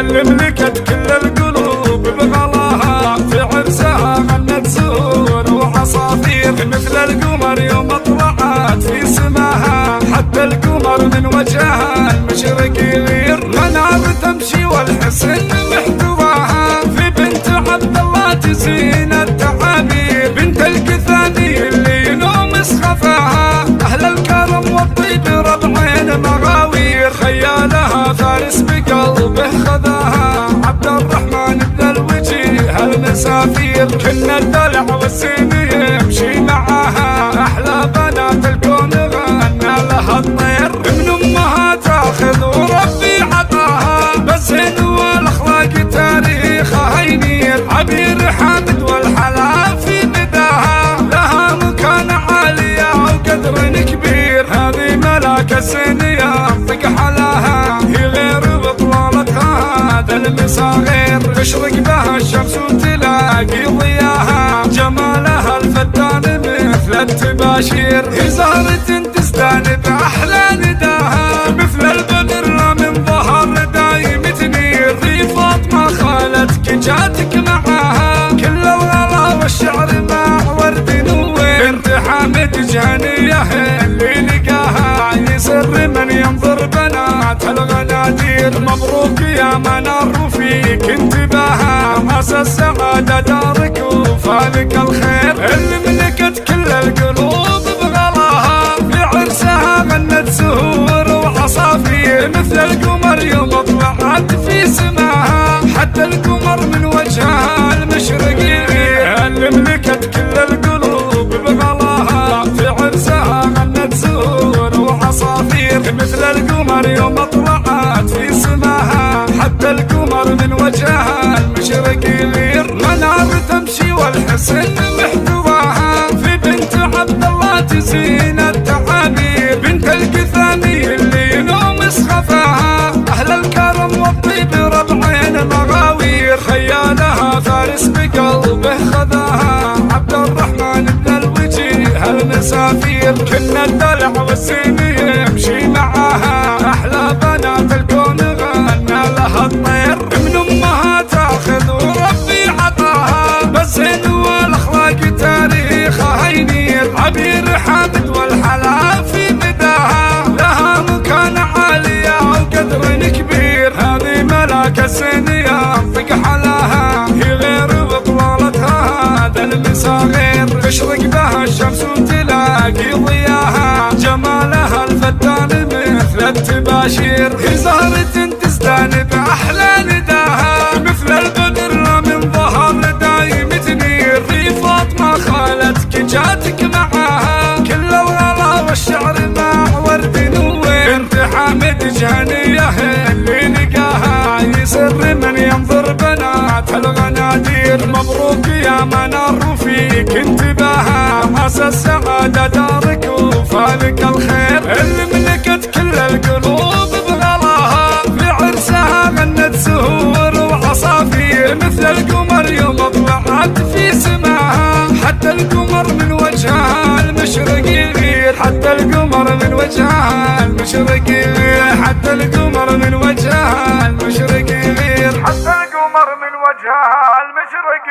اللي ملكت كل القلوب بغلاها، في عرسها غنت زهور وعصافير، مثل القمر يوم طلعت في سماها، حتى القمر من وجهها المشرق يغير، منار تمشي والحسن محتواها، في بنت عبد الله تزين التعابير، بنت الكثاني اللي ينوم سخفاها، اهل الكرم والطيب ربعين مغاوير، خيالها فارس بقلبه خذاها، عبد الرحمن بن الوجيه المسافير، كنا الدلع والسين يمشي معاها، احلى بنات الكون غنى لها الطير، من امها تاخذ وربي عطاها، بالزين والاخلاق تاريخها ينير، عبير حامد والحلا في نداها، لها مكان عالية وقدر كبير، هذه ملاك الزين ينطق حلاها، هي غير بطلالتها هذا المساغير، تشرق بها الشمس وتلاقي ضياها، جمالها الفتان مثل التباشير، هي زهرة تزدان بأحلى نداها، مثل البدر من ظهر دايم تنير، في فاطمة خالتك جاتك معاها، كل الغلا والشعر مع ورد نوير، بنت حامد جهنية اللي لقاها، يسر من ينظر بنات الغنادير، مبروك يا منار فيك انتباها، عسى السعادة دارك وفالك الخير، اللي ملكت كل القلوب بغلاها، في عرسها غنت زهور وعصافير، مثل القمر يوم طلعت في سماها، حتى القمر من وجهها المشرق يغير، اللي ملكت كل القلوب بغلاها، في عرسها غنت زهور وعصافير، مثل القمر يوم طلعت في سماها، حتى القمر من وجهها المشرق يغير، منار تمشي والحسن محتواها، في بنت عبد الله تزين التعابير، بنت الكثاني اللي ينوم سخفاها، اهل الكرم والطيب ربعين مغاوير، خيالها فارس بقلبه خذاها، عبد الرحمن بن الوجيه المسافير، كنا الدلع والسين يمشي معاها، احلى بنات الكون غنى لها الطير، من امها تاخذ وربي عطاها، بالزين والاخلاق تاريخها ينير، عبير حامد والحلا في نداها، لها مكان عالية وقدر كبير، هذه ملاك الزين ينطق حلاها، هي غير بطلالتها هذا المساغير، تشرق بها الشمس وتلاقي ضياها، جمالها الفتان مثل التباشير، هي زهرة تزدان بأحلى نداها، مثل البدر من ظهر دايم تنير، في فاطمة خالتك جاتك معاها، كل الغلا والشعر مع ورد نوير، بنت حامد جهنية اللي لقاها، يسر من ينظر بنات الغنادير، مبروك يا منار فيك انتباها، عسى السعادة دارك وفالك الخير، اللي ملكت كل القلوب بغلاها، في عرسها غنت زهور وعصافير، مثل القمر يوم طلعت في سماها، حتى القمر من وجهها المشرق يغير، حتى القمر من وجهها المشرق يغير، حتى القمر من وجهها المشرق يغير، حتى القمر من وجهها المشرق